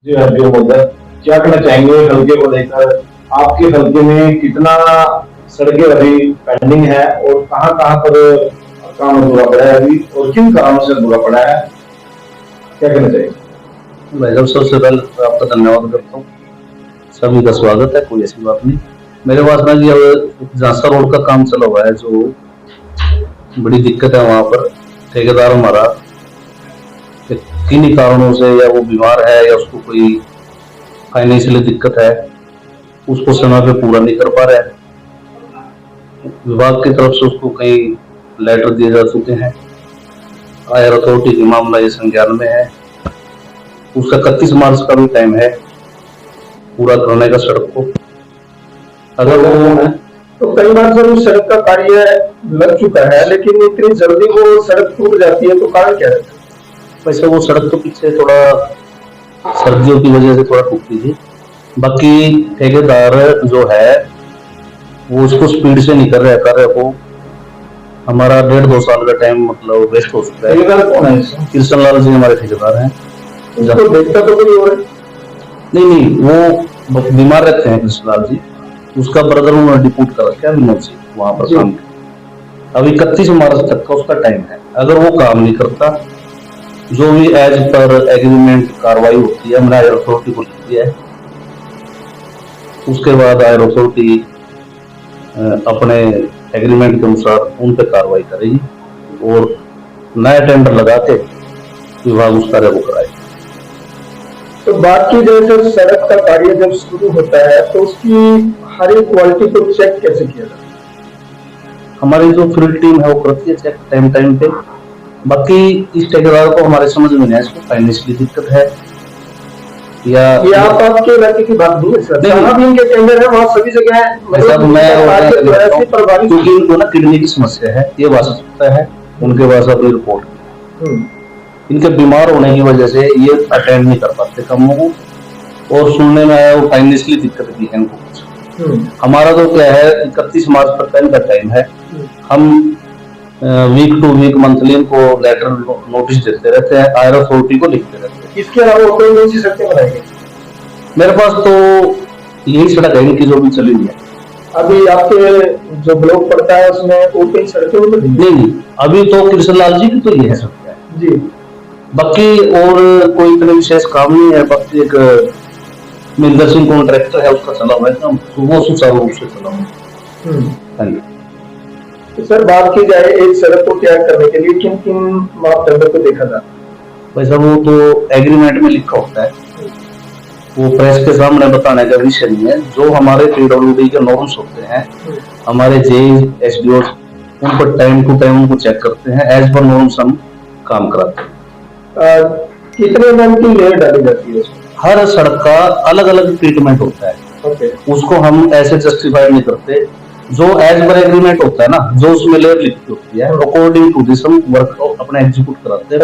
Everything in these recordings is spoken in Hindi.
जी हरदेव महोदय, क्या कहना चाहेंगे हल्के को लेकर? आपके हल्के में कितना सड़कें अभी पेंडिंग है और कहाँ-कहाँ पर काम अधूरा पड़ा है अभी और किन कारणों से अधूरा पड़ा है? क्या कहना चाहिए? भाई साहब, सबसे पहले तो आपका धन्यवाद करता हूँ। सभी का स्वागत है, कोई ऐसी बात नहीं। मेरे पास ना जी अब झांसा रोड का काम चला हुआ है, जो बड़ी दिक्कत है वहां पर। ठेकेदार हमारा किन्हीं कारणों से, या वो बीमार है या उसको कोई फाइनेंशियली दिक्कत है, उसको समय पे पूरा नहीं कर पा रहा है। विभाग की तरफ से उसको कई लेटर दिए जा चुके हैं। हायर अथॉरिटी की मामला ये संज्ञान में है। उसका 31 मार्च का भी टाइम है पूरा करने का सड़क को। अगर वो तो कई बार जब उस सड़क का कार्य लग चुका है, लेकिन इतनी जल्दी वो सड़क टूट जाती है, तो कारण क्या रहता है? वैसे वो सड़क तो पीछे थोड़ा सर्दियों की वजह से थोड़ा टूटती थी। बाकी ठेकेदार जो है वो उसको स्पीड से नहीं कर रहा है। कार्य को हमारा 1.5-2 साल का टाइम मतलब वेस्ट हो चुका है। ठेकेदार कौन है? कृष्ण लाल जी हमारे ठेकेदार हैं। उसको देखता तो कोई और है? नहीं, वो बीमार रहते हैं कृष्ण लाल जी। उसका ब्रदर उन्होंने डिपोर्ट कर रखा है विनोद जी वहां पर काम। अभी 31 मार्च तक का उसका टाइम है। अगर वो काम नहीं करता, जो भी एज पर एग्रीमेंट कार्रवाई होती है, हमने हायर अथॉरिटी को लिख दिया है। उसके बाद हायर अथॉरिटी अपने एग्रीमेंट के अनुसार उन पर कार्रवाई करेगी और नया टेंडर लगा के विभाग उस कार्य को कराएगा। तो बात की जाए तो सड़क का कार्य जब शुरू होता है तो उसकी हर एक क्वालिटी को चेक कैसे किया जाता है? हमारी जो फील्ड टीम है वो करती है चेक टाइम पे। बाकी इस ठेकेदार को हमारे समझ में नहीं है, इसको फाइनेंशियली दिक्कत है या ये आप आपके इलाके की बात नहीं है सर, जहाँ भी इनके टेंडर है वहाँ सभी जगह है। क्योंकि इनको ना किडनी की समस्या है, ये वास्तविकता है। उनके पास अभी रिपोर्ट, इनके बीमार होने की वजह से ये अटेंड नहीं कर पाते कामों को, और सुनने में आया वो फाइनेंशियली दिक्कत भी है इनको कुछ। हमारा तो क्या है, 31 मार्च तक का इनका टाइम है। हम वीक टू वीक मंथली इनको लेटर नोटिस देते रहते हैं, हायर अथॉरिटी को लिखते रहते हैं। इसके अलावा कोई कौन सी सड़कें बनाएंगे? मेरे पास तो यही सड़क है इनकी जो भी चली हुई है। अभी आपके जो ब्लॉक पड़ता है उसमें वो कई सड़कें नहीं, अभी तो कृष्णलाल जी की तो ये है सड़क है जी। बाकी और कोई इतने विशेष काम नहीं है। बाकी एक मिंदर सिंह कॉन्ट्रैक्टर है, उसका चला हुआ है काम, वो सुचारू रूप से चला हुआ है। तो सर बात की जाए एक सड़क को तैयार करने के लिए किन किन मापदंडों को देखा जाता है? वैसा वो तो एग्रीमेंट में लिखा होता है, वो प्रेस के सामने बताने का विषय नहीं है। जो हमारे पीडब्ल्यूडी के नॉर्म्स होते हैं, हमारे जेई एसडीओ उन पर टाइम टू टाइम उनको चेक करते हैं, एज पर नॉर्म्स हम काम कराते हैं। कितने एमएम की लेयर डाली जाती है? हर सड़क का अलग अलग ट्रीटमेंट होता है। उसको हम ऐसे जस्टिफाई नहीं करते। जो एज पर एग्रीमेंट होता है ना, जो उसमें लेयर लिखी होती है, अकॉर्डिंग टू दिस हम वर्क अपना एग्जीक्यूट कराते हैं।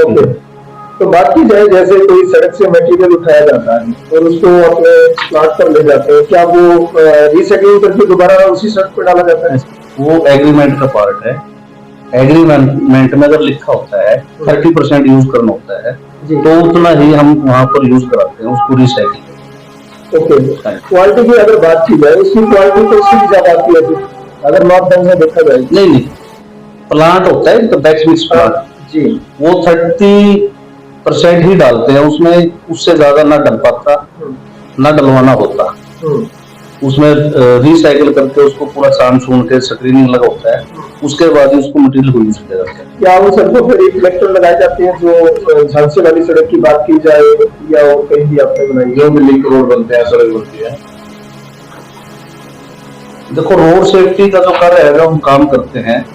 तो बात की जाए जैसे कोई सड़क से मटेरियल उठाया जाता है और उसको अपने प्लाट पर ले जाते हैं, क्या वो रिसाइकलिंग करके दोबारा उसी सड़क पर डाला जाता है? वो एग्रीमेंट का पार्ट है। एग्रीमेंट में अगर लिखा होता है 30% यूज करना होता है, तो उतना ही हम वहां पर यूज कराते हैं उसको रिसाइकलिंग। क्वालिटी की अगर बात की जाए, उसकी क्वालिटी तो उससे ज्यादा आती है अगर मापदंड में देखा जाए। नहीं, प्लांट होता है तो बैच मिक्स प्लांट जी, वो 30% ही डालते हैं उसमें, उससे ज्यादा ना डल पाता, ना डलवाना होता। उसमें रिसाइकिल करके उसको पूरा छान छून के स्क्रीनिंग लगा होता है, उसके बाद उसको मटेरियल को यूज किया जाता है। क्या वो सड़कों पर रिफ्लेक्टर लगाए जाते हैं? जो झांसे वाली सड़क की बात की जाए या और कहीं भी आपने बनाई, जो भी लिंक रोड बनते हैं, सड़क बनती है। देखो, रोड सेफ्टी का जो कार्य है जो हम काम करते हैं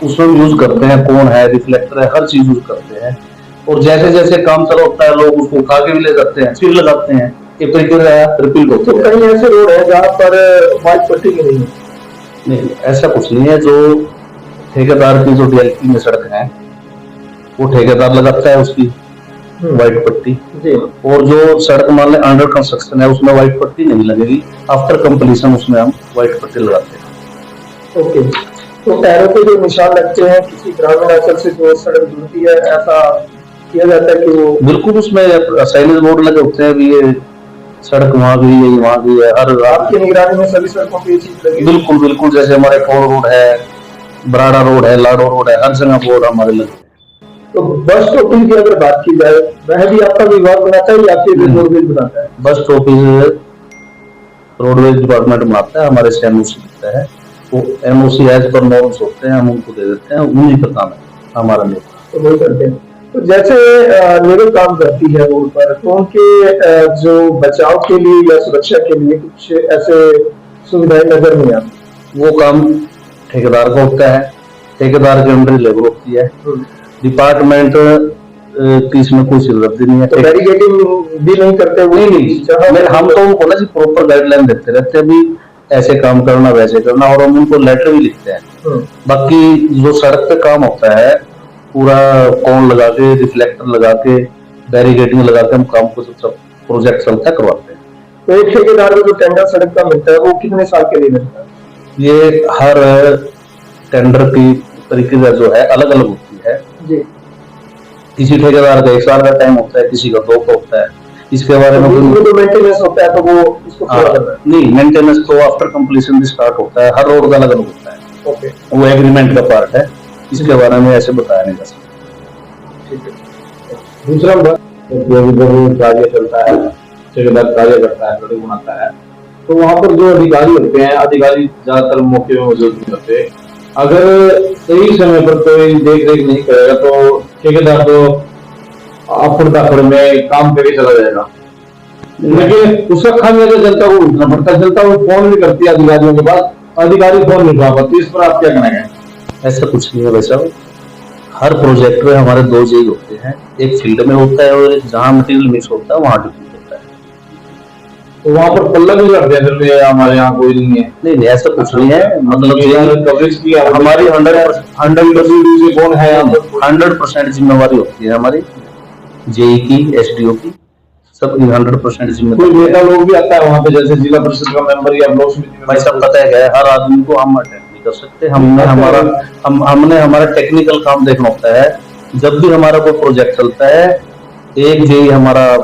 उसमें यूज करते हैं, कौन है, रिफ्लेक्टर है, हर चीज यूज करते हैं। और जैसे जैसे काम चला होता है लोग उसको उठा के भी ले जाते हैं, फिर लगाते हैं, ये प्रक्रिया रिपीट होती है। कई ऐसे रोड है जहाँ पर व्हाइट पट्टी की नहीं, ऐसा कुछ नहीं है। जो ठेकेदार की जो डीएलपी में सड़क है वो ठेकेदार लगाता है उसकी व्हाइट पट्टी, और जो सड़क मान लें अंडर कंस्ट्रक्शन है उसमें व्हाइट पट्टी नहीं लगेगी। आफ्टर कंप्लीशन उसमें हम व्हाइट पट्टी लगाते हैं। ओके, तो पैरों पे जो निशान लगते हैं किसी ग्रामीण अंचल से जो सड़क जुड़ती है, ऐसा किया जाता है कि वो बिल्कुल उसमें साइनेज बोर्ड लगे होते हैं, भी ये सड़क वहां गई है, वहां गई है, हर आपकी निगरानी में सभी सड़कों पे ये चीज लगी? बिल्कुल बिल्कुल, जैसे हमारे टोल रोड है, बराड़ा रोड है, लाडो रोड है, हर जगह बोर्ड हमारे लगे। तो बस स्टॉपिंग की अगर बात की जाए, वह भी आपका विभाग बनाता है या फिर रोडवेज बनाता है? बस स्टॉपेज रोडवेज डिपार्टमेंट बनाता है, हमारे से एनओसी देता है, वो एनओसी एज पर नॉर्म्स होते हैं, हम उनको दे देते हैं, उन्हीं का काम है हमारा नहीं। तो वही करते हैं। तो जैसे लेबर काम करती है रोड पर, तो उनके जो बचाव के लिए या सुरक्षा के लिए कुछ ऐसे सुविधाएं नजर नहीं आती? वो काम ठेकेदार का होता है, ठेकेदार के अंडर लेबर होती है, डिपार्टमेंट की इसमें कोई जरूरत नहीं है। तो बैरिकेडिंग भी नहीं करते वो? नहीं, हम तो उनको ना जी प्रॉपर गाइडलाइन देते रहते हैं, भी ऐसे काम करना वैसे करना, और हम उनको लेटर भी लिखते हैं। बाकी जो सड़क पे काम होता है पूरा कोन लगा के, रिफ्लेक्टर लगा के, बैरिकेडिंग लगा के हम काम को सब प्रोजेक्ट चलता है करवाते हैं। तो एक ठेकेदार को जो टेंडर सड़क का मिलता है वो कितने साल के लिए मिलता है? ये हर टेंडर की प्रक्रिया जो है अलग अलग होती है जी। किसी ठेकेदार का 1 साल का टाइम होता है, किसी का 2 का होता है। इसके बारे में तो मेंटेनेंस होता है, तो वो उसको पूरा करना है? नहीं, मेंटेनेंस तो आफ्टर कंप्लीशन स्टार्ट होता है, हर रोड का अलग अलग होता है। ओके, वो एग्रीमेंट का पार्ट है, इसके बारे में ऐसे बताया नहीं जा सकता। ठीक है। दूसरा जब कार्य चलता है, ठेकेदार कार्य करता है, सड़क बनाता है, तो वहां पर जो अधिकारी होते हैं, अधिकारी ज्यादातर मौके में मौजूद नहीं होते। अगर सही समय पर कोई देख रेख नहीं करेगा तो ठेकेदार तो अफड़ तफड़ में काम करके चला जाएगा, लेकिन उसका खामियाजा जनता को उठना पड़ता है। जनता को फोन भी करती है अधिकारियों के पास, अधिकारी फोन नहीं उठा पाते। इस पर आप क्या कहना है? ऐसा कुछ नहीं है वैसा। हर प्रोजेक्ट में हमारे 2 जेई होते हैं, एक फील्ड में होता है और जहां मटेरियल मिक्स होता है वहां ड्यूटी होता है। तो वहां पर पल्ला भी लड़ते हैं, फिर हमारे यहाँ कोई नहीं है? नहीं, ऐसा कुछ नहीं है। मतलब कवरेज की हमारी 100% जिम्मेवारी होती है हमारी, जेई की, एसडीओ की, सबकी 100% जिम्मेदारी। कोई नेता लोग भी आता है वहां पे, जैसे जिला परिषद का मेंबर या ब्लॉक समिति में? भाई सब पता है, हर आदमी को हम अटेंड नहीं कर सकते। हमने हमारा टेक्निकल काम देखना होता है। जब भी हमारा कोई प्रोजेक्ट चलता है, एक जेई हमारा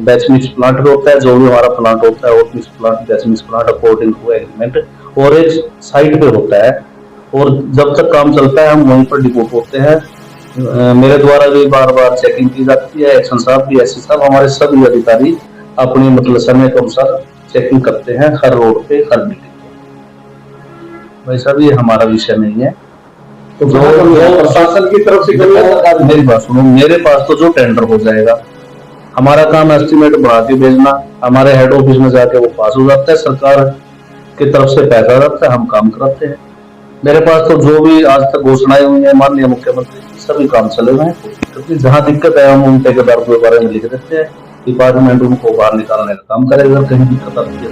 बैच मिक्स प्लांट पे होता है, जो भी हमारा प्लांट होता है, mix plant, batch mix plant according to agreement, और एक साइट पे होता है। और जब तक काम चलता है हम वहीं पर डिपोट होते हैं। मेरे द्वारा भी बार बार चेकिंग की जाती है, एक्शन साहब भी, एससी साहब, हमारे सभी अधिकारी अपनी मतलब समय के अनुसार चेकिंग करते हैं हर रोड पे, हर बिल्डिंग पे। वैसा भी हमारा विषय नहीं है। तो जो प्रशासन की तरफ से मेरी बात सुनो, मेरे पास तो जो टेंडर हो जाएगा, हमारा काम एस्टिमेट बना के भेजना, हमारे हेड ऑफिस में जाके वो पास हो जाता है, सरकार की तरफ से पैसा जाता है, हम काम कराते हैं। मेरे पास तो जो भी आज तक घोषणाएं हुई है माननीय मुख्यमंत्री, सभी काम चले हुए हैं। जहाँ दिक्कत है हम उन ठेकेदार के बारे में लिख देते हैं, डिपार्टमेंट उनको बाहर निकालने का काम करेगा, कहीं दिक्कत आती है।